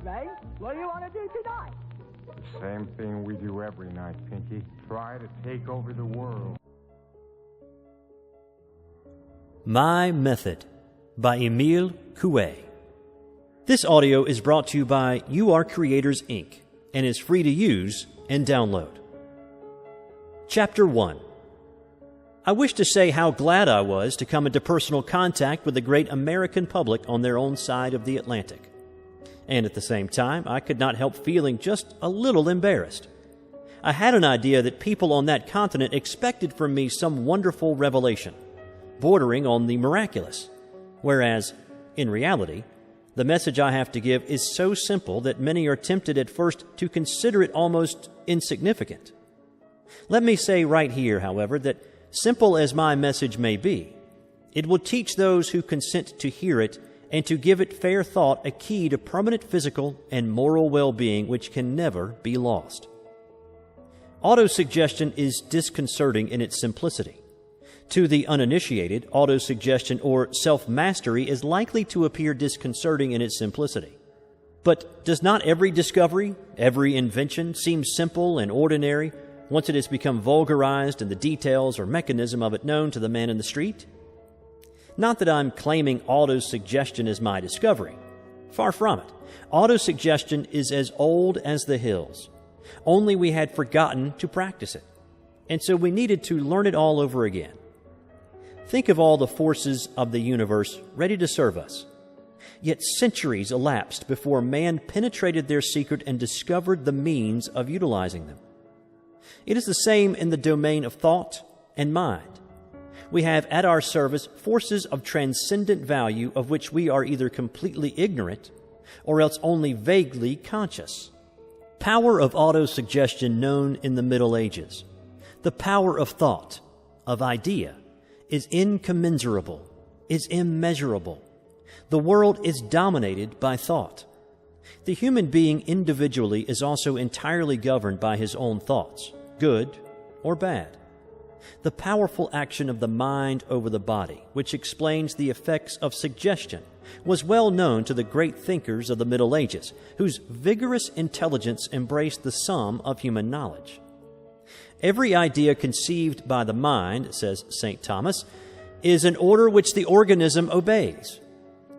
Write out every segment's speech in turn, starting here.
Ray. What do you want to do tonight? Same thing we do every night, Pinky. Try to take over the world. My Method by Émile Coué. This audio is brought to you by YouAreCreators Inc. and is free to use and download. Chapter 1. I wish to say how glad I was to come into personal contact with the great American public on their own side of the Atlantic. And at the same time, I could not help feeling just a little embarrassed. I had an idea that people on that continent expected from me some wonderful revelation, bordering on the miraculous, whereas, in reality, the message I have to give is so simple that many are tempted at first to consider it almost insignificant. Let me say right here, however, that simple as my message may be, it will teach those who consent to hear it and to give it fair thought a key to permanent physical and moral well-being which can never be lost. Autosuggestion is disconcerting in its simplicity. To the uninitiated, autosuggestion or self-mastery is likely to appear disconcerting in its simplicity. But does not every discovery, every invention seem simple and ordinary once it has become vulgarized and the details or mechanism of it known to the man in the street? Not that I'm claiming autosuggestion is my discovery. Far from it. Autosuggestion is as old as the hills. Only we had forgotten to practice it. And so we needed to learn it all over again. Think of all the forces of the universe ready to serve us. Yet centuries elapsed before man penetrated their secret and discovered the means of utilizing them. It is the same in the domain of thought and mind. We have at our service forces of transcendent value of which we are either completely ignorant or else only vaguely conscious. Power of autosuggestion known in the Middle Ages. The power of thought, of idea, is incommensurable, is immeasurable. The world is dominated by thought. The human being individually is also entirely governed by his own thoughts, good or bad. The powerful action of the mind over the body, which explains the effects of suggestion, was well known to the great thinkers of the Middle Ages, whose vigorous intelligence embraced the sum of human knowledge. Every idea conceived by the mind, says St. Thomas, is an order which the organism obeys.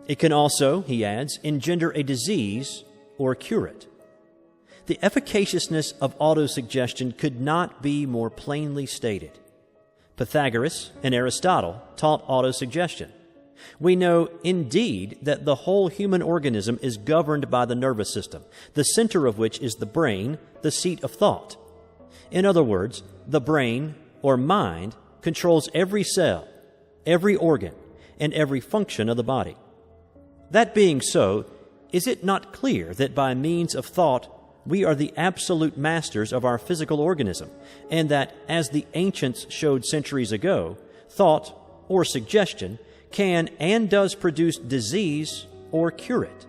It can also, he adds, engender a disease or cure it. The efficaciousness of autosuggestion could not be more plainly stated. Pythagoras and Aristotle taught autosuggestion. We know, indeed, that the whole human organism is governed by the nervous system, the center of which is the brain, the seat of thought. In other words, the brain, or mind, controls every cell, every organ, and every function of the body. That being so, is it not clear that by means of thought we are the absolute masters of our physical organism, and that, as the ancients showed centuries ago, thought, or suggestion, can and does produce disease or cure it?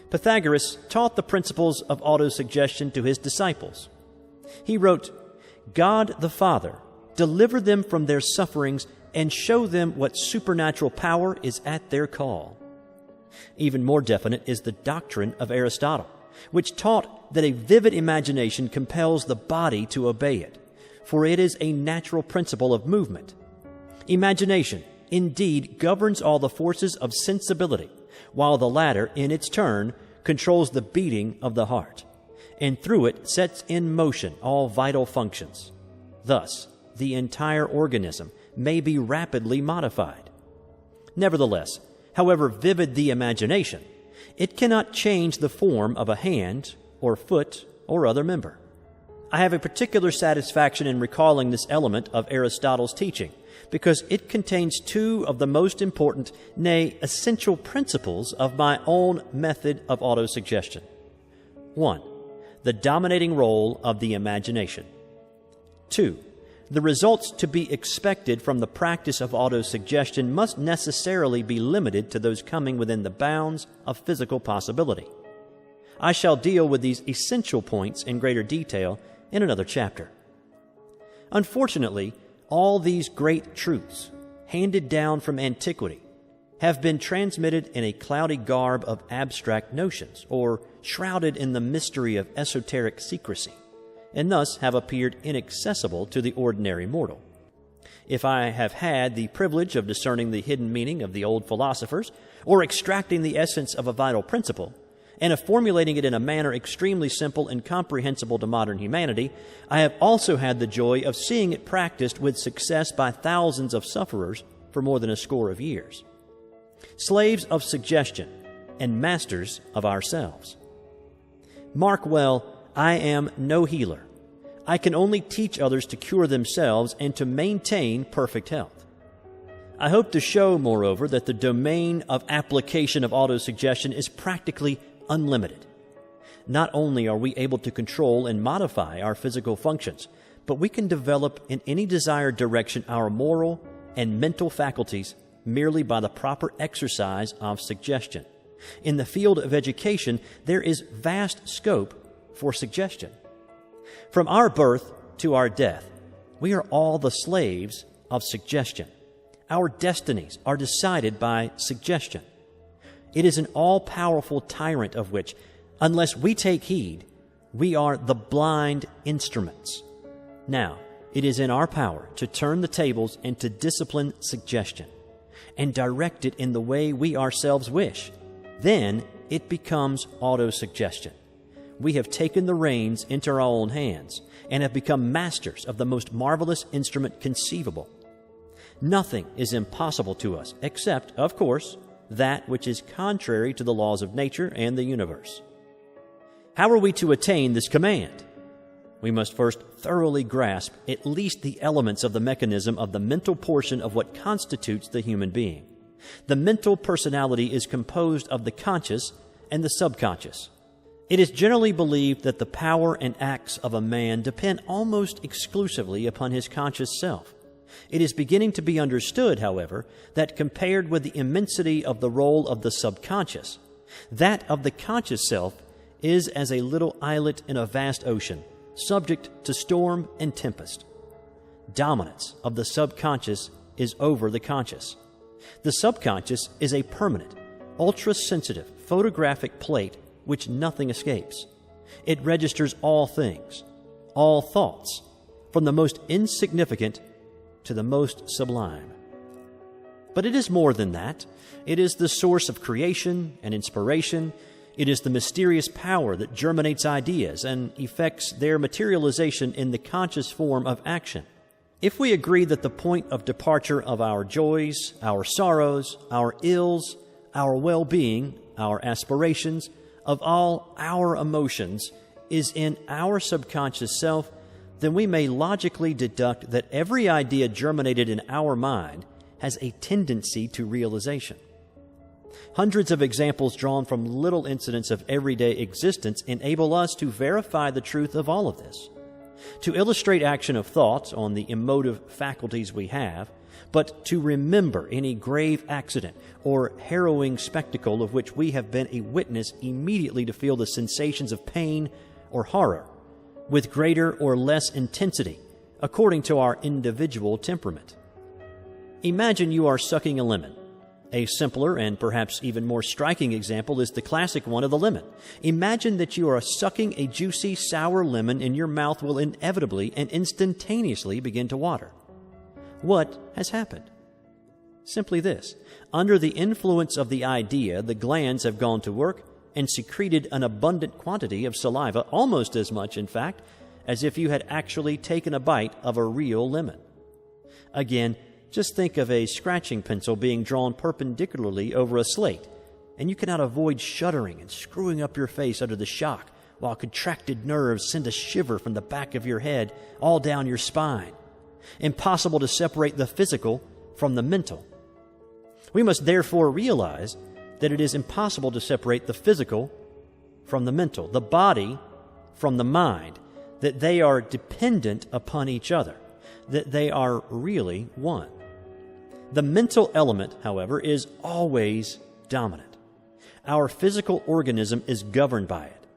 Pythagoras taught the principles of autosuggestion to his disciples. He wrote, God the Father, deliver them from their sufferings and show them what supernatural power is at their call. Even more definite is the doctrine of Aristotle, which taught that a vivid imagination compels the body to obey it, for it is a natural principle of movement. Imagination, indeed, governs all the forces of sensibility, while the latter, in its turn, controls the beating of the heart, and through it sets in motion all vital functions. Thus, the entire organism may be rapidly modified. Nevertheless, however vivid the imagination, it cannot change the form of a hand or foot or other member. I have a particular satisfaction in recalling this element of Aristotle's teaching, because it contains two of the most important, nay, essential principles of my own method of autosuggestion. 1. The dominating role of the imagination. 2. The results to be expected from the practice of autosuggestion must necessarily be limited to those coming within the bounds of physical possibility. I shall deal with these essential points in greater detail in another chapter. Unfortunately, all these great truths, handed down from antiquity, have been transmitted in a cloudy garb of abstract notions, or shrouded in the mystery of esoteric secrecy, and thus have appeared inaccessible to the ordinary mortal. If I have had the privilege of discerning the hidden meaning of the old philosophers, or extracting the essence of a vital principle, and of formulating it in a manner extremely simple and comprehensible to modern humanity, I have also had the joy of seeing it practiced with success by thousands of sufferers for more than a score of years. Slaves of suggestion and masters of ourselves. Mark well, I am no healer. I can only teach others to cure themselves and to maintain perfect health. I hope to show, moreover, that the domain of application of autosuggestion is practically unlimited. Not only are we able to control and modify our physical functions, but we can develop in any desired direction our moral and mental faculties merely by the proper exercise of suggestion. In the field of education, there is vast scope for suggestion. From our birth to our death, we are all the slaves of suggestion. Our destinies are decided by suggestion. It is an all-powerful tyrant of which, unless we take heed, we are the blind instruments. Now, it is in our power to turn the tables and to discipline suggestion, and direct it in the way we ourselves wish. Then it becomes autosuggestion. We have taken the reins into our own hands and have become masters of the most marvelous instrument conceivable. Nothing is impossible to us except, of course, that which is contrary to the laws of nature and the universe. How are we to attain this command? We must first thoroughly grasp at least the elements of the mechanism of the mental portion of what constitutes the human being. The mental personality is composed of the conscious and the subconscious. It is generally believed that the power and acts of a man depend almost exclusively upon his conscious self. It is beginning to be understood, however, that compared with the immensity of the role of the subconscious, that of the conscious self is as a little islet in a vast ocean, subject to storm and tempest. Dominance of the subconscious is over the conscious. The subconscious is a permanent, ultra-sensitive photographic plate which nothing escapes. It registers all things, all thoughts, from the most insignificant to the most sublime. But it is more than that. It is the source of creation and inspiration. It is the mysterious power that germinates ideas and effects their materialization in the conscious form of action. If we agree that the point of departure of our joys, our sorrows, our ills, our well-being, our aspirations, of all our emotions, is in our subconscious self, then we may logically deduct that every idea germinated in our mind has a tendency to realization. Hundreds of examples drawn from little incidents of everyday existence enable us to verify the truth of all of this. To illustrate action of thought on the emotive faculties we have, but to remember any grave accident or harrowing spectacle of which we have been a witness immediately to feel the sensations of pain or horror with greater or less intensity according to our individual temperament. Imagine you are sucking a lemon. A simpler and perhaps even more striking example is the classic one of the lemon. Imagine that you are sucking a juicy, sour lemon and your mouth will inevitably and instantaneously begin to water. What has happened? Simply this. Under the influence of the idea, the glands have gone to work and secreted an abundant quantity of saliva, almost as much, in fact, as if you had actually taken a bite of a real lemon. Again, just think of a scratching pencil being drawn perpendicularly over a slate, and you cannot avoid shuddering and screwing up your face under the shock, while contracted nerves send a shiver from the back of your head all down your spine. Impossible to separate the physical from the mental. We must therefore realize that it is impossible to separate the physical from the mental, the body from the mind, that they are dependent upon each other, that they are really one. The mental element, however, is always dominant. Our physical organism is governed by it,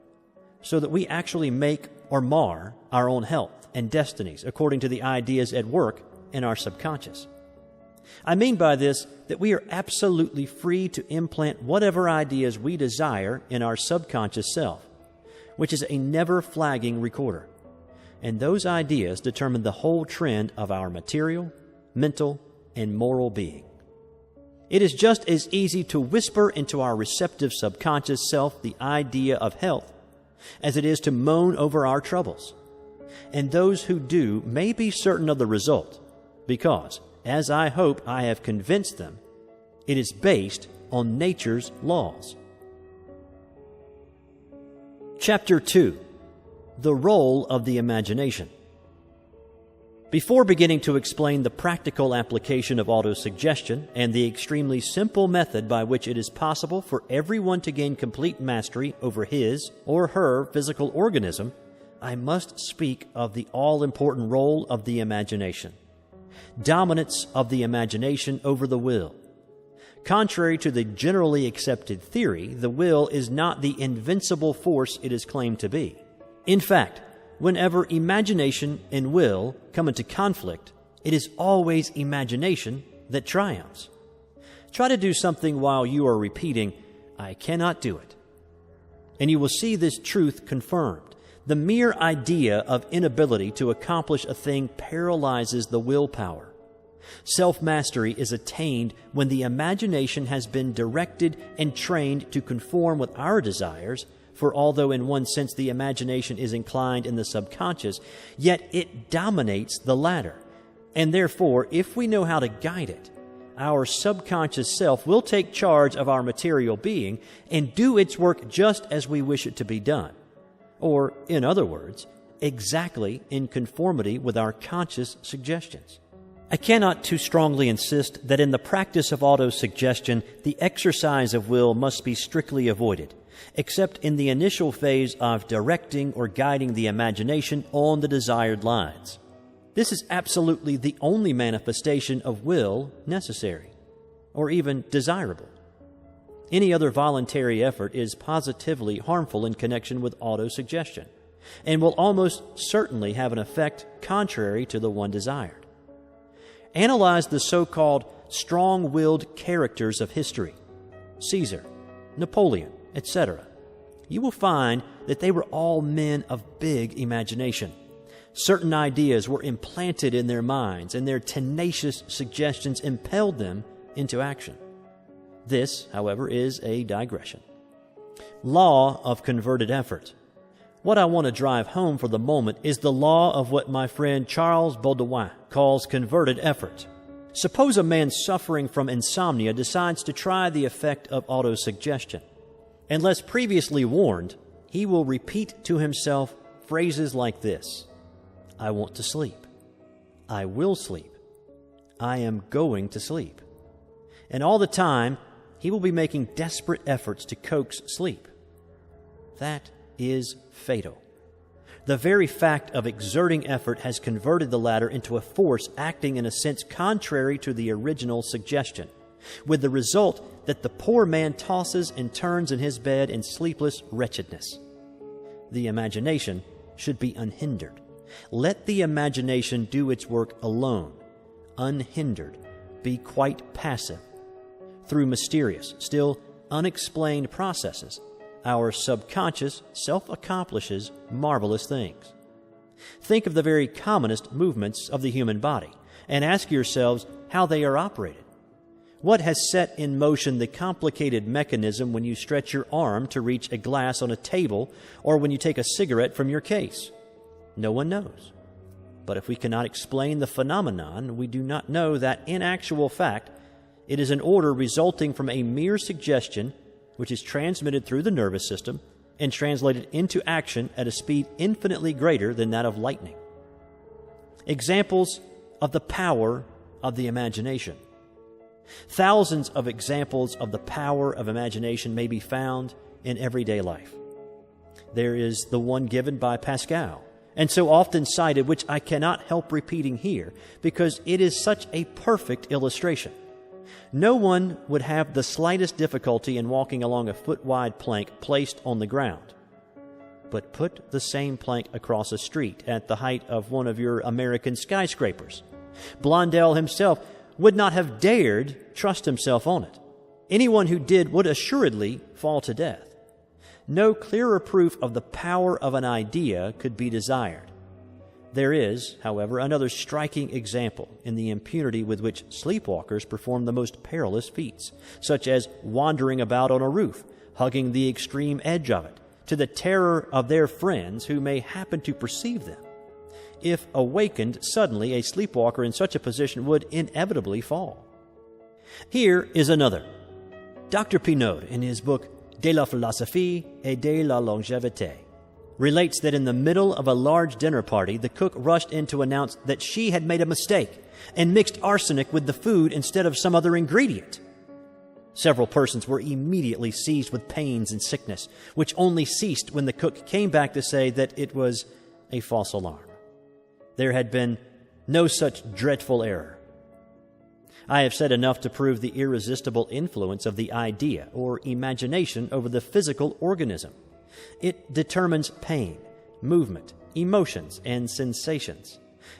so that we actually make or mar our own health and destinies according to the ideas at work in our subconscious. I mean by this that we are absolutely free to implant whatever ideas we desire in our subconscious self, which is a never-flagging recorder. And those ideas determine the whole trend of our material, mental, and moral being. It is just as easy to whisper into our receptive subconscious self the idea of health as it is to moan over our troubles. And those who do may be certain of the result, because, as I hope I have convinced them, it is based on nature's laws. Chapter 2. The Role of the Imagination. Before beginning to explain the practical application of autosuggestion and the extremely simple method by which it is possible for everyone to gain complete mastery over his or her physical organism, I must speak of the all-important role of the imagination. Dominance of the imagination over the will. Contrary to the generally accepted theory, the will is not the invincible force it is claimed to be. In fact, whenever imagination and will come into conflict, it is always imagination that triumphs. Try to do something while you are repeating, "I cannot do it," and you will see this truth confirmed. The mere idea of inability to accomplish a thing paralyzes the willpower. Self-mastery is attained when the imagination has been directed and trained to conform with our desires, for although in one sense the imagination is inclined in the subconscious, yet it dominates the latter. And therefore, if we know how to guide it, our subconscious self will take charge of our material being and do its work just as we wish it to be done. Or, in other words, exactly in conformity with our conscious suggestions. I cannot too strongly insist that in the practice of autosuggestion, the exercise of will must be strictly avoided, except in the initial phase of directing or guiding the imagination on the desired lines. This is absolutely the only manifestation of will necessary, or even desirable. Any other voluntary effort is positively harmful in connection with autosuggestion, and will almost certainly have an effect contrary to the one desired. Analyze the so-called strong-willed characters of history, Caesar, Napoleon, etc. You will find that they were all men of big imagination. Certain ideas were implanted in their minds, and their tenacious suggestions impelled them into action. This, however, is a digression. Law of converted effort. What I want to drive home for the moment is the law of what my friend Charles Baudouin calls converted effort. Suppose a man suffering from insomnia decides to try the effect of autosuggestion. Unless previously warned, he will repeat to himself phrases like this: I want to sleep. I will sleep. I am going to sleep. And all the time, he will be making desperate efforts to coax sleep. That is fatal. The very fact of exerting effort has converted the latter into a force acting in a sense contrary to the original suggestion, with the result that the poor man tosses and turns in his bed in sleepless wretchedness. The imagination should be unhindered. Let the imagination do its work alone, unhindered, be quite passive. Through mysterious, still unexplained processes, our subconscious self-accomplishes marvelous things. Think of the very commonest movements of the human body and ask yourselves how they are operated. What has set in motion the complicated mechanism when you stretch your arm to reach a glass on a table or when you take a cigarette from your case? No one knows. But if we cannot explain the phenomenon, we do not know that in actual fact it is an order resulting from a mere suggestion which is transmitted through the nervous system and translated into action at a speed infinitely greater than that of lightning. Examples of the power of the imagination. Thousands of examples of the power of imagination may be found in everyday life. There is the one given by Pascal, and so often cited, which I cannot help repeating here because it is such a perfect illustration. No one would have the slightest difficulty in walking along a foot-wide plank placed on the ground. But put the same plank across a street at the height of one of your American skyscrapers. Blondel himself would not have dared trust himself on it. Anyone who did would assuredly fall to death. No clearer proof of the power of an idea could be desired. There is, however, another striking example in the impunity with which sleepwalkers perform the most perilous feats, such as wandering about on a roof, hugging the extreme edge of it, to the terror of their friends who may happen to perceive them. If awakened suddenly, a sleepwalker in such a position would inevitably fall. Here is another. Dr. Pinaud, in his book De la philosophie et de la longévité, relates that in the middle of a large dinner party, the cook rushed in to announce that she had made a mistake and mixed arsenic with the food instead of some other ingredient. Several persons were immediately seized with pains and sickness, which only ceased when the cook came back to say that it was a false alarm. There had been no such dreadful error. I have said enough to prove the irresistible influence of the idea or imagination over the physical organism. It determines pain, movement, emotions, and sensations.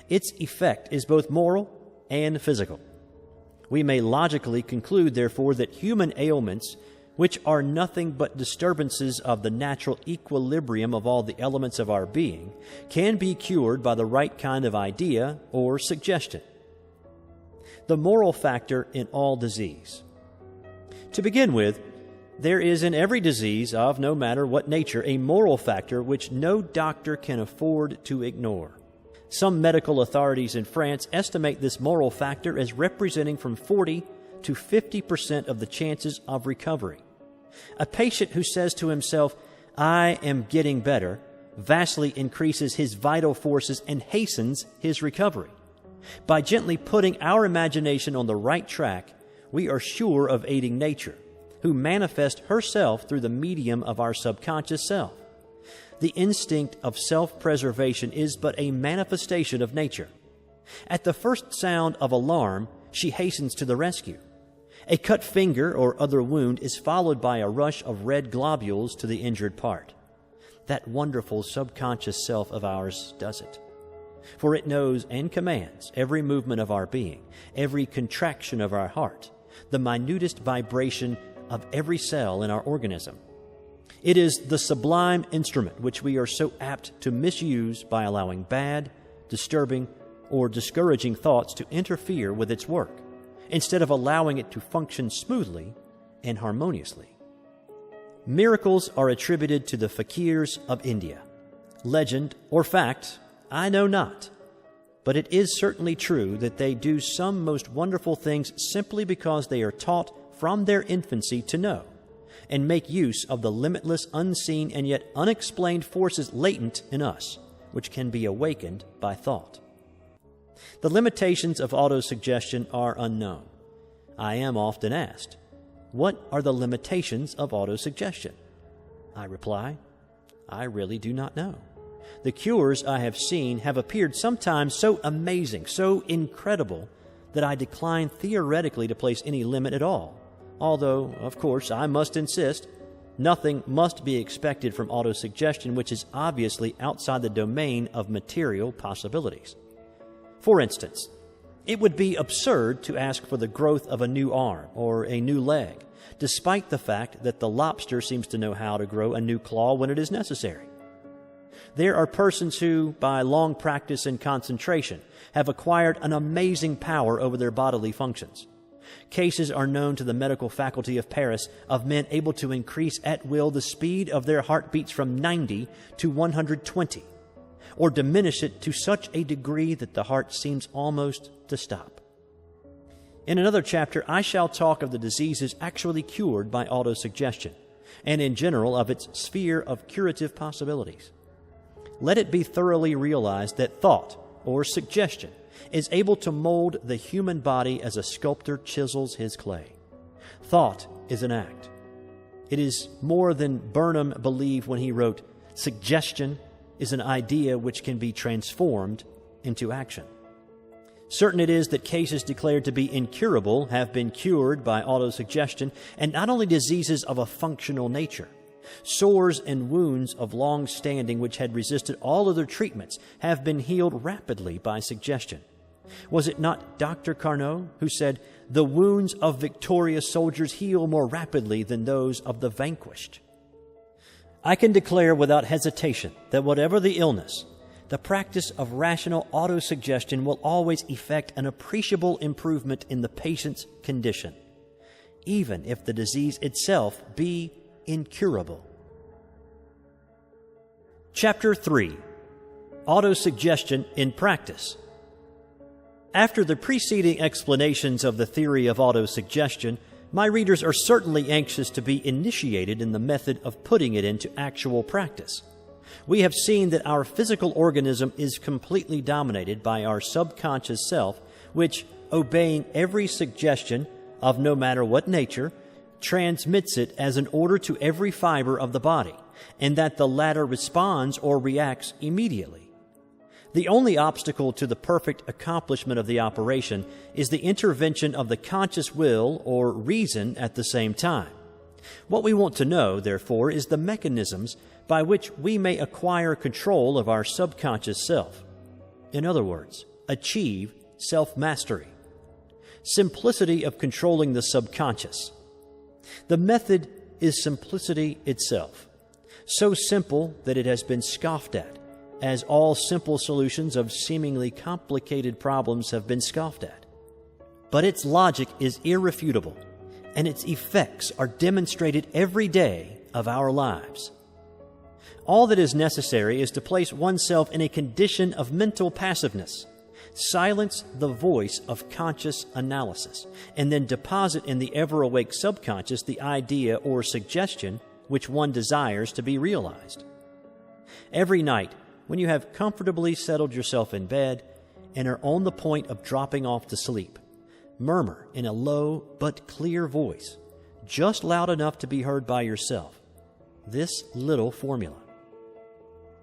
Its effect is both moral and physical. We may logically conclude, therefore, that human ailments, which are nothing but disturbances of the natural equilibrium of all the elements of our being, can be cured by the right kind of idea or suggestion. The moral factor in all disease. To begin with, there is in every disease of no matter what nature a moral factor which no doctor can afford to ignore. Some medical authorities in France estimate this moral factor as representing from 40 to 50% of the chances of recovery. A patient who says to himself, "I am getting better," vastly increases his vital forces and hastens his recovery. By gently putting our imagination on the right track, we are sure of aiding nature, who manifests herself through the medium of our subconscious self. The instinct of self-preservation is but a manifestation of nature. At the first sound of alarm, she hastens to the rescue. A cut finger or other wound is followed by a rush of red globules to the injured part. That wonderful subconscious self of ours does it. For it knows and commands every movement of our being, every contraction of our heart, the minutest vibration of every cell in our organism. It is the sublime instrument which we are so apt to misuse by allowing bad, disturbing, or discouraging thoughts to interfere with its work, instead of allowing it to function smoothly and harmoniously. Miracles are attributed to the fakirs of India. Legend or fact, I know not, but it is certainly true that they do some most wonderful things simply because they are taught from their infancy to know, and make use of the limitless, unseen, and yet unexplained forces latent in us, which can be awakened by thought. The limitations of autosuggestion are unknown. I am often asked, what are the limitations of autosuggestion? I reply, I really do not know. The cures I have seen have appeared sometimes so amazing, so incredible, that I decline theoretically to place any limit at all. Although, of course, I must insist, nothing must be expected from autosuggestion which is obviously outside the domain of material possibilities. For instance, it would be absurd to ask for the growth of a new arm or a new leg, despite the fact that the lobster seems to know how to grow a new claw when it is necessary. There are persons who, by long practice and concentration, have acquired an amazing power over their bodily functions. Cases are known to the medical faculty of Paris of men able to increase at will the speed of their heartbeats from 90 to 120, or diminish it to such a degree that the heart seems almost to stop. In another chapter, I shall talk of the diseases actually cured by autosuggestion, and in general of its sphere of curative possibilities. Let it be thoroughly realized that thought, or suggestion, is able to mold the human body as a sculptor chisels his clay. Thought is an act. It is more than Burnham believed when he wrote, "Suggestion is an idea which can be transformed into action." Certain it is that cases declared to be incurable have been cured by autosuggestion, and not only diseases of a functional nature. Sores and wounds of long standing which had resisted all other treatments have been healed rapidly by suggestion. Was it not Dr. Carnot who said, "The wounds of victorious soldiers heal more rapidly than those of the vanquished"? I can declare without hesitation that whatever the illness, the practice of rational autosuggestion will always effect an appreciable improvement in the patient's condition, even if the disease itself be incurable. Chapter 3. Autosuggestion in Practice. After the preceding explanations of the theory of autosuggestion, my readers are certainly anxious to be initiated in the method of putting it into actual practice. We have seen that our physical organism is completely dominated by our subconscious self, which, obeying every suggestion of no matter what nature, transmits it as an order to every fiber of the body, and that the latter responds or reacts immediately. The only obstacle to the perfect accomplishment of the operation is the intervention of the conscious will or reason at the same time. What we want to know, therefore, is the mechanisms by which we may acquire control of our subconscious self. In other words, achieve self-mastery. Simplicity of controlling the subconscious. The method is simplicity itself, so simple that it has been scoffed at, as all simple solutions of seemingly complicated problems have been scoffed at. But its logic is irrefutable, and its effects are demonstrated every day of our lives. All that is necessary is to place oneself in a condition of mental passiveness, silence the voice of conscious analysis, and then deposit in the ever-awake subconscious the idea or suggestion which one desires to be realized. Every night, when you have comfortably settled yourself in bed and are on the point of dropping off to sleep, murmur in a low but clear voice, just loud enough to be heard by yourself, this little formula.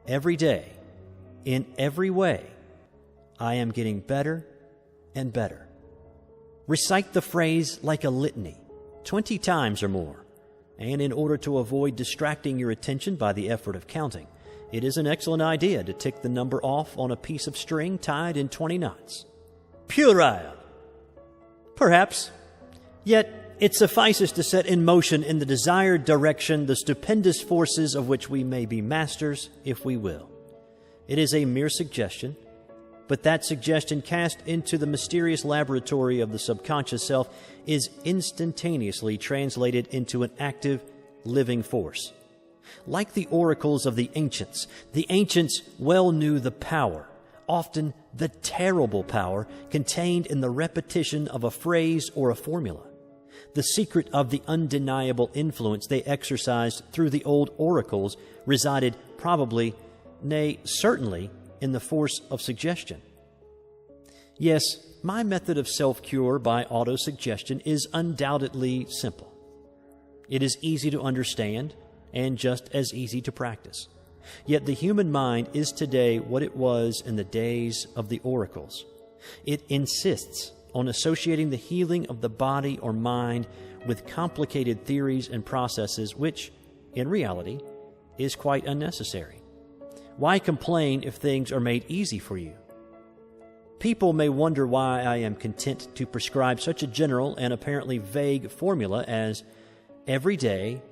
Every day, in every way, I am getting better and better. Recite the phrase like a litany, 20 times or more, and in order to avoid distracting your attention by the effort of counting, it is an excellent idea to tick the number off on a piece of string tied in 20 knots. Puerile! Perhaps. Yet it suffices to set in motion in the desired direction the stupendous forces of which we may be masters if we will. It is a mere suggestion, but that suggestion cast into the mysterious laboratory of the subconscious self is instantaneously translated into an active, living force. Like the oracles of the ancients well knew the power, often the terrible power, contained in the repetition of a phrase or a formula. The secret of the undeniable influence they exercised through the old oracles resided probably, nay, certainly, in the force of suggestion. Yes, my method of self-cure by autosuggestion is undoubtedly simple. It is easy to understand and just as easy to practice. Yet the human mind is today what it was in the days of the oracles. It insists on associating the healing of the body or mind with complicated theories and processes which, in reality, is quite unnecessary. Why complain if things are made easy for you? People may wonder why I am content to prescribe such a general and apparently vague formula as every day,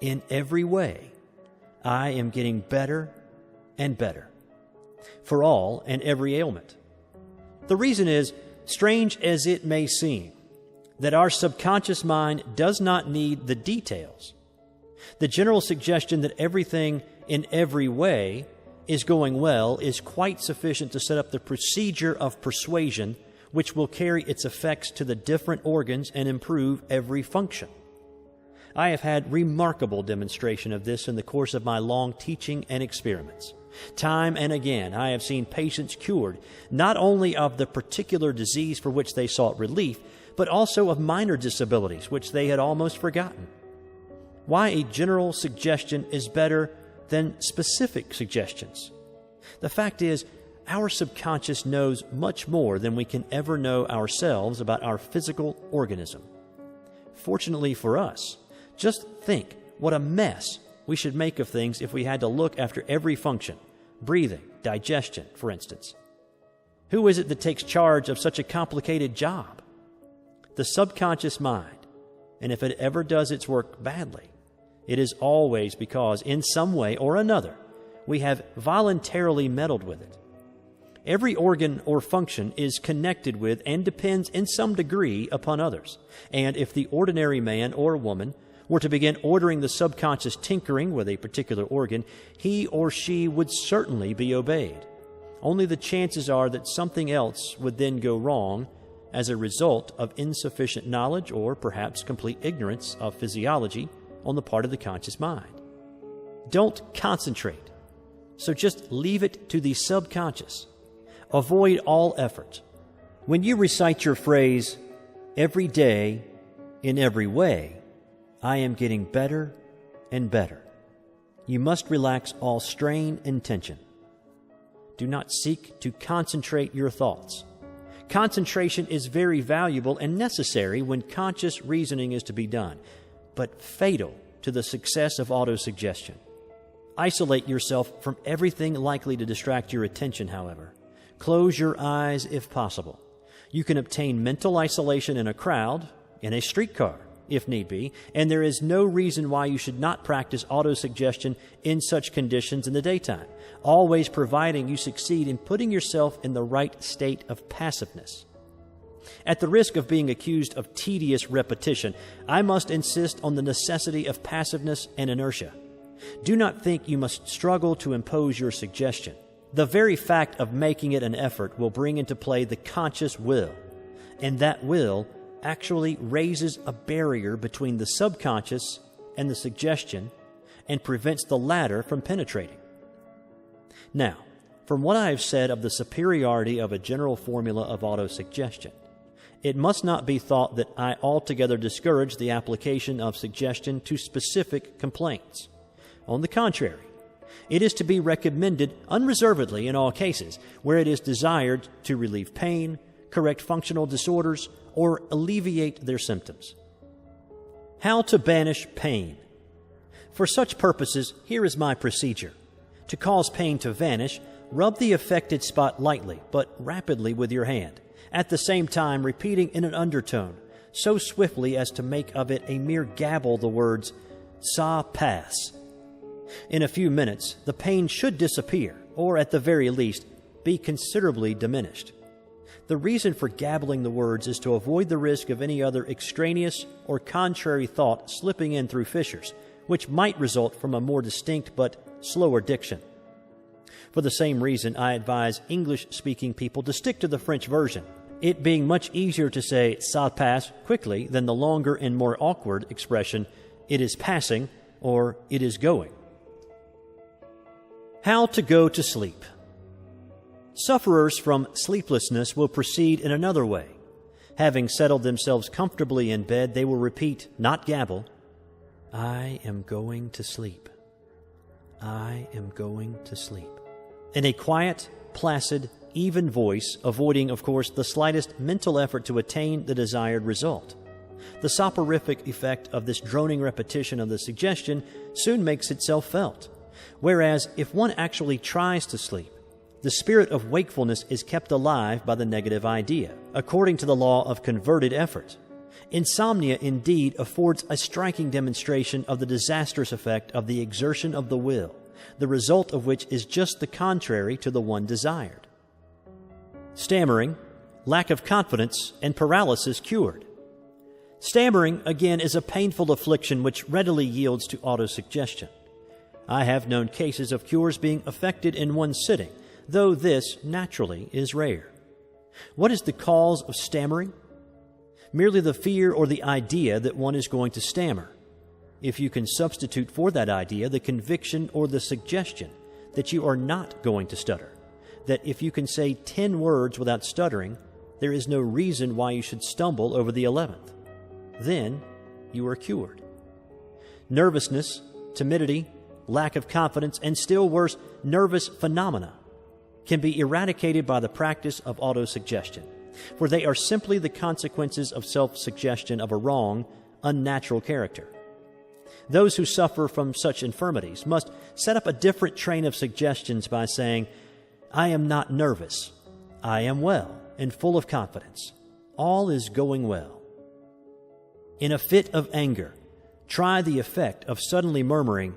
in every way, I am getting better and better, for all and every ailment. The reason is, strange as it may seem, that our subconscious mind does not need the details. The general suggestion that everything in every way is going well is quite sufficient to set up the procedure of persuasion which will carry its effects to the different organs and improve every function. I have had remarkable demonstration of this in the course of my long teaching and experiments. Time and again, I have seen patients cured not only of the particular disease for which they sought relief, but also of minor disabilities which they had almost forgotten. Why a general suggestion is better than specific suggestions? The fact is, our subconscious knows much more than we can ever know ourselves about our physical organism. Fortunately for us, just think what a mess we should make of things if we had to look after every function, breathing, digestion, for instance. Who is it that takes charge of such a complicated job? The subconscious mind. And if it ever does its work badly, it is always because, in some way or another, we have voluntarily meddled with it. Every organ or function is connected with and depends in some degree upon others. And if the ordinary man or woman were to begin ordering the subconscious tinkering with a particular organ, he or she would certainly be obeyed. Only the chances are that something else would then go wrong as a result of insufficient knowledge or perhaps complete ignorance of physiology on the part of the conscious mind. Don't concentrate, so just leave it to the subconscious. Avoid all effort. When you recite your phrase, "Every day, in every way, I am getting better and better," you must relax all strain and tension. Do not seek to concentrate your thoughts. Concentration is very valuable and necessary when conscious reasoning is to be done, but fatal to the success of autosuggestion. Isolate yourself from everything likely to distract your attention, however. Close your eyes if possible. You can obtain mental isolation in a crowd, in a streetcar, if need be, and there is no reason why you should not practice autosuggestion in such conditions in the daytime, always providing you succeed in putting yourself in the right state of passiveness. At the risk of being accused of tedious repetition, I must insist on the necessity of passiveness and inertia. Do not think you must struggle to impose your suggestion. The very fact of making it an effort will bring into play the conscious will, and that will actually raises a barrier between the subconscious and the suggestion and prevents the latter from penetrating. Now, from what I have said of the superiority of a general formula of autosuggestion, it must not be thought that I altogether discourage the application of suggestion to specific complaints. On the contrary, it is to be recommended unreservedly in all cases where it is desired to relieve pain, correct functional disorders, or alleviate their symptoms. How to banish pain. For such purposes, here is my procedure. To cause pain to vanish, rub the affected spot lightly but rapidly with your hand, at the same time repeating in an undertone, so swiftly as to make of it a mere gabble the words, "Ça passe." In a few minutes, the pain should disappear, or at the very least, be considerably diminished. The reason for gabbling the words is to avoid the risk of any other extraneous or contrary thought slipping in through fissures, which might result from a more distinct but slower diction. For the same reason, I advise English-speaking people to stick to the French version, it being much easier to say "ça passe" quickly than the longer and more awkward expression "it is passing" or "it is going." How to go to sleep. Sufferers from sleeplessness will proceed in another way. Having settled themselves comfortably in bed, they will repeat, not gabble, "I am going to sleep. I am going to sleep," in a quiet, placid, even voice, avoiding, of course, the slightest mental effort to attain the desired result. The soporific effect of this droning repetition of the suggestion soon makes itself felt, whereas if one actually tries to sleep, the spirit of wakefulness is kept alive by the negative idea, according to the law of converted effort. Insomnia, indeed, affords a striking demonstration of the disastrous effect of the exertion of the will, the result of which is just the contrary to the one desired. Stammering, lack of confidence, and paralysis cured. Stammering, again, is a painful affliction which readily yields to autosuggestion. I have known cases of cures being effected in one sitting, though this, naturally, is rare. What is the cause of stammering? Merely the fear or the idea that one is going to stammer. If you can substitute for that idea the conviction or the suggestion that you are not going to stutter, that if you can say 10 words without stuttering, there is no reason why you should stumble over the 11th, then you are cured. Nervousness, timidity, lack of confidence, and still worse, nervous phenomena can be eradicated by the practice of autosuggestion, for they are simply the consequences of self-suggestion of a wrong, unnatural character. Those who suffer from such infirmities must set up a different train of suggestions by saying, "I am not nervous. I am well and full of confidence. All is going well. In a fit of anger, try the effect of suddenly murmuring,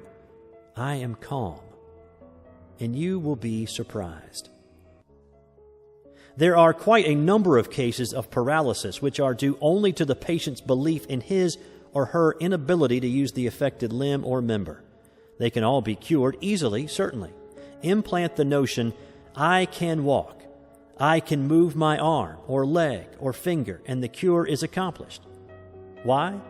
I am calm, and you will be surprised. There are quite a number of cases of paralysis which are due only to the patient's belief in his or her inability to use the affected limb or member. They can all be cured easily, certainly. Implant the notion, I can walk, I can move my arm or leg or finger, and the cure is accomplished. Why?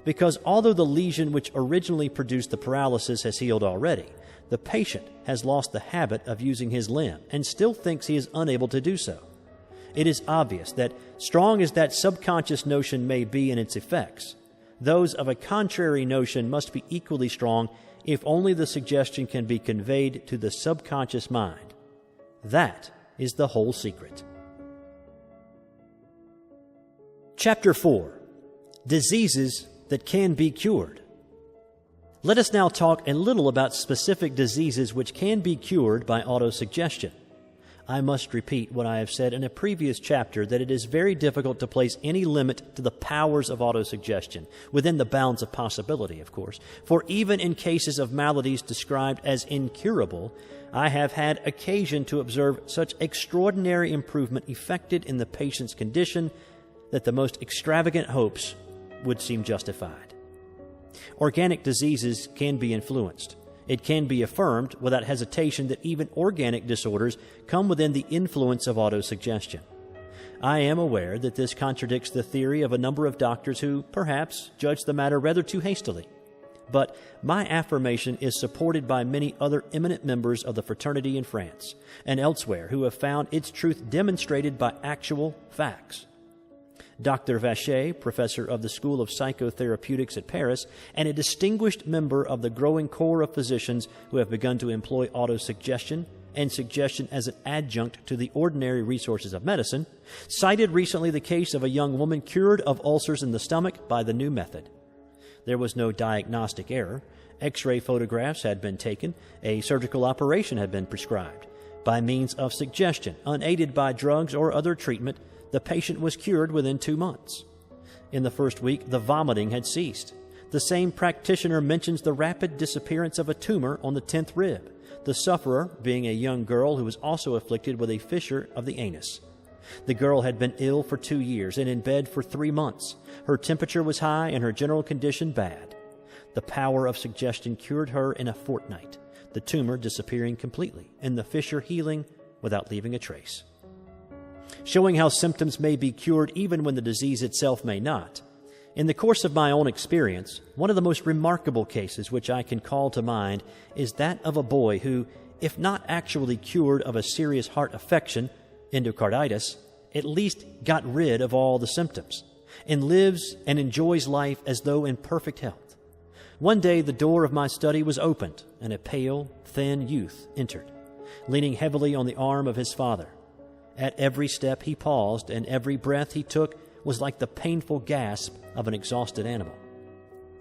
Because although the lesion which originally produced the paralysis has healed already, the patient has lost the habit of using his limb and still thinks he is unable to do so. It is obvious that, strong as that subconscious notion may be in its effects, those of a contrary notion must be equally strong if only the suggestion can be conveyed to the subconscious mind. That is the whole secret. Chapter 4. Diseases that can be cured. Let us now talk a little about specific diseases which can be cured by autosuggestion. I must repeat what I have said in a previous chapter, that it is very difficult to place any limit to the powers of autosuggestion, within the bounds of possibility, of course. For even in cases of maladies described as incurable, I have had occasion to observe such extraordinary improvement effected in the patient's condition that the most extravagant hopes would seem justified. Organic diseases can be influenced. It can be affirmed without hesitation that even organic disorders come within the influence of autosuggestion. I am aware that this contradicts the theory of a number of doctors who, perhaps, judge the matter rather too hastily. But my affirmation is supported by many other eminent members of the fraternity in France and elsewhere who have found its truth demonstrated by actual facts. Dr. Vacher, professor of the School of Psychotherapeutics at Paris, and a distinguished member of the growing corps of physicians who have begun to employ autosuggestion and suggestion as an adjunct to the ordinary resources of medicine, cited recently the case of a young woman cured of ulcers in the stomach by the new method. There was no diagnostic error. X-ray photographs had been taken. A surgical operation had been prescribed. By means of suggestion, unaided by drugs or other treatment, the patient was cured within 2 months. In the first week, the vomiting had ceased. The same practitioner mentions the rapid disappearance of a tumor on the 10th rib, the sufferer being a young girl who was also afflicted with a fissure of the anus. The girl had been ill for 2 years and in bed for 3 months. Her temperature was high and her general condition bad. The power of suggestion cured her in a fortnight, the tumor disappearing completely and the fissure healing without leaving a trace. Showing how symptoms may be cured even when the disease itself may not. In the course of my own experience, one of the most remarkable cases which I can call to mind is that of a boy who, if not actually cured of a serious heart affection, endocarditis, at least got rid of all the symptoms, and lives and enjoys life as though in perfect health. One day the door of my study was opened, and a pale, thin youth entered, leaning heavily on the arm of his father. At every step he paused, and every breath he took was like the painful gasp of an exhausted animal.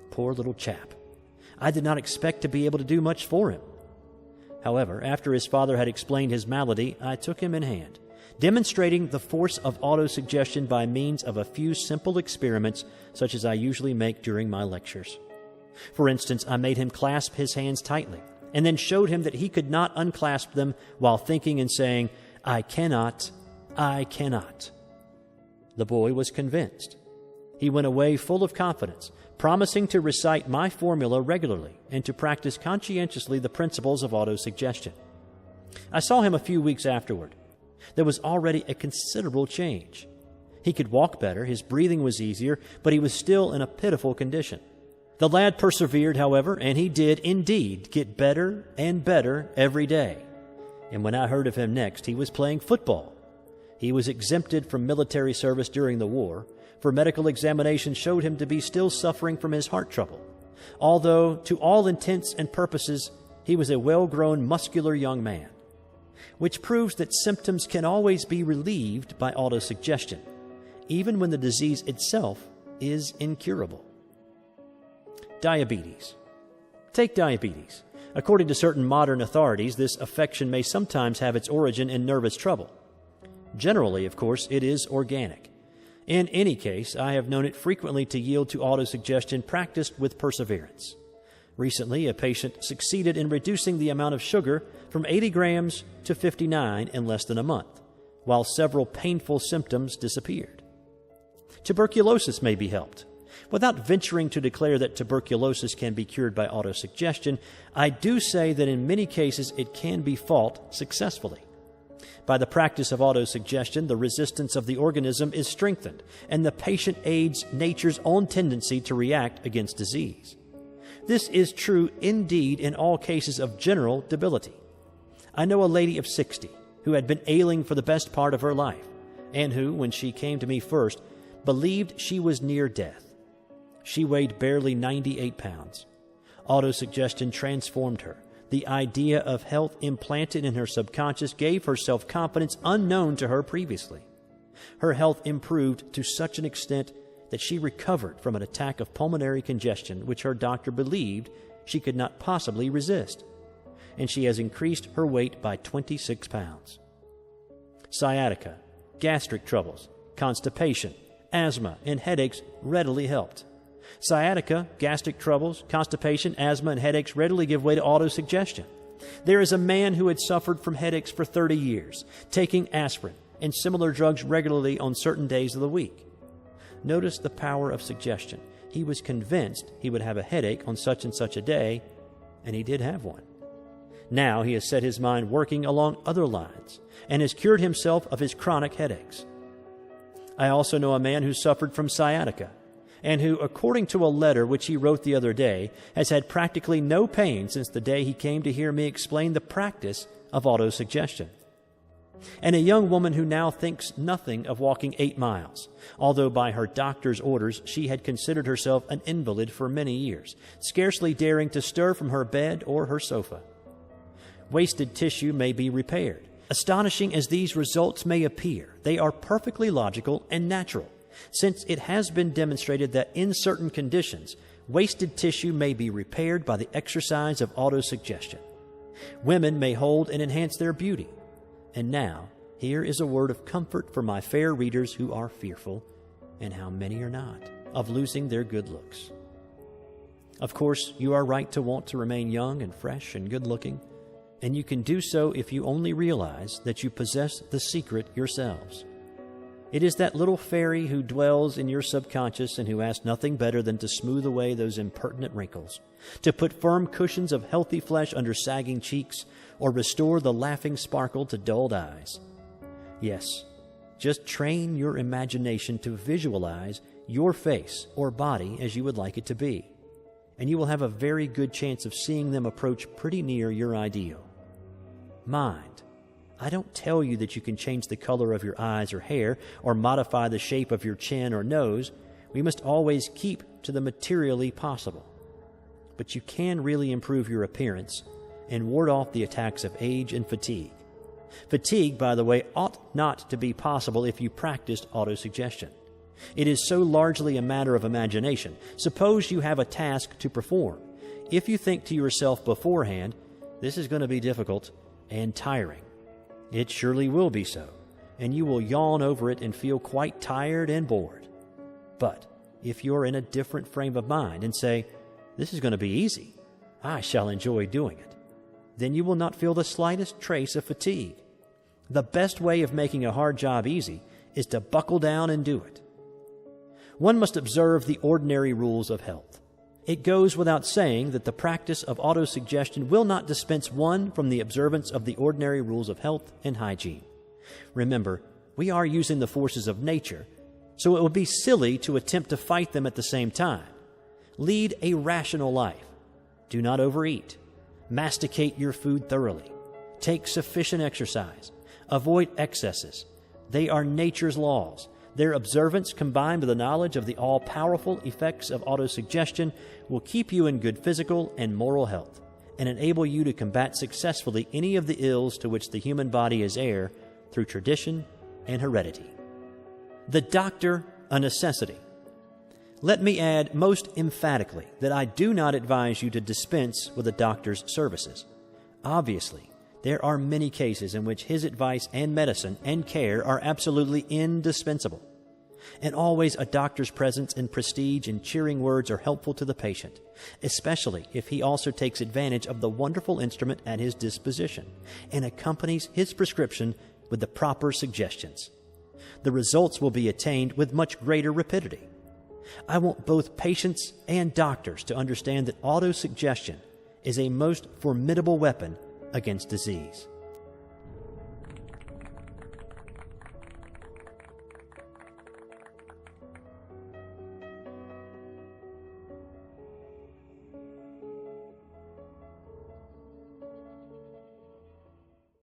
Poor little chap. I did not expect to be able to do much for him. However, after his father had explained his malady, I took him in hand, demonstrating the force of autosuggestion by means of a few simple experiments such as I usually make during my lectures. For instance, I made him clasp his hands tightly, and then showed him that he could not unclasp them while thinking and saying, I cannot, I cannot. The boy was convinced. He went away full of confidence, promising to recite my formula regularly and to practice conscientiously the principles of autosuggestion. I saw him a few weeks afterward. There was already a considerable change. He could walk better, his breathing was easier, but he was still in a pitiful condition. The lad persevered, however, and he did indeed get better and better every day. And when I heard of him next, he was playing football. He was exempted from military service during the war, for medical examination showed him to be still suffering from his heart trouble, although to all intents and purposes he was a well-grown, muscular young man, which proves that symptoms can always be relieved by autosuggestion, even when the disease itself is incurable. Diabetes. Take diabetes. According to certain modern authorities, this affection may sometimes have its origin in nervous trouble. Generally, of course, it is organic. In any case, I have known it frequently to yield to autosuggestion practiced with perseverance. Recently, a patient succeeded in reducing the amount of sugar from 80 grams to 59 in less than a month, while several painful symptoms disappeared. Tuberculosis may be helped. Without venturing to declare that tuberculosis can be cured by autosuggestion, I do say that in many cases it can be fought successfully. By the practice of autosuggestion, the resistance of the organism is strengthened, and the patient aids nature's own tendency to react against disease. This is true indeed in all cases of general debility. I know a lady of 60 who had been ailing for the best part of her life, and who, when she came to me first, believed she was near death. She weighed barely 98 pounds. Autosuggestion transformed her. The idea of health implanted in her subconscious gave her self-confidence unknown to her previously. Her health improved to such an extent that she recovered from an attack of pulmonary congestion which her doctor believed she could not possibly resist, and she has increased her weight by 26 pounds. Sciatica, gastric troubles, constipation, asthma, and headaches readily helped. Sciatica, gastric troubles, constipation, asthma, and headaches readily give way to autosuggestion. There is a man who had suffered from headaches for 30 years, taking aspirin and similar drugs regularly on certain days of the week. Notice the power of suggestion. He was convinced he would have a headache on such and such a day, and he did have one. Now he has set his mind working along other lines and has cured himself of his chronic headaches. I also know a man who suffered from sciatica, and who, according to a letter which he wrote the other day, has had practically no pain since the day he came to hear me explain the practice of autosuggestion. And a young woman who now thinks nothing of walking 8 miles, although by her doctor's orders she had considered herself an invalid for many years, scarcely daring to stir from her bed or her sofa. Wasted tissue may be repaired. Astonishing as these results may appear, they are perfectly logical and natural, since it has been demonstrated that in certain conditions, wasted tissue may be repaired by the exercise of autosuggestion. Women may hold and enhance their beauty. And now, here is a word of comfort for my fair readers who are fearful, and how many are not, of losing their good looks. Of course, you are right to want to remain young and fresh and good-looking, and you can do so if you only realize that you possess the secret yourselves. It is that little fairy who dwells in your subconscious and who asks nothing better than to smooth away those impertinent wrinkles, to put firm cushions of healthy flesh under sagging cheeks, or restore the laughing sparkle to dulled eyes. Yes, just train your imagination to visualize your face or body as you would like it to be, and you will have a very good chance of seeing them approach pretty near your ideal. Mind. I don't tell you that you can change the color of your eyes or hair or modify the shape of your chin or nose. We must always keep to the materially possible. But you can really improve your appearance and ward off the attacks of age and fatigue. Fatigue, by the way, ought not to be possible if you practiced autosuggestion. It is so largely a matter of imagination. Suppose you have a task to perform. If you think to yourself beforehand, this is going to be difficult and tiring, it surely will be so, and you will yawn over it and feel quite tired and bored. But if you're in a different frame of mind and say, this is going to be easy, I shall enjoy doing it, then you will not feel the slightest trace of fatigue. The best way of making a hard job easy is to buckle down and do it. One must observe the ordinary rules of health. It goes without saying that the practice of autosuggestion will not dispense one from the observance of the ordinary rules of health and hygiene. Remember, we are using the forces of nature, so it would be silly to attempt to fight them at the same time. Lead a rational life. Do not overeat. Masticate your food thoroughly. Take sufficient exercise. Avoid excesses. They are nature's laws. Their observance, combined with the knowledge of the all-powerful effects of autosuggestion, will keep you in good physical and moral health and enable you to combat successfully any of the ills to which the human body is heir through tradition and heredity. The doctor, a necessity. Let me add most emphatically that I do not advise you to dispense with a doctor's services. Obviously, there are many cases in which his advice and medicine and care are absolutely indispensable. And always a doctor's presence and prestige and cheering words are helpful to the patient, especially if he also takes advantage of the wonderful instrument at his disposition and accompanies his prescription with the proper suggestions. The results will be attained with much greater rapidity. I want both patients and doctors to understand that autosuggestion is a most formidable weapon against disease.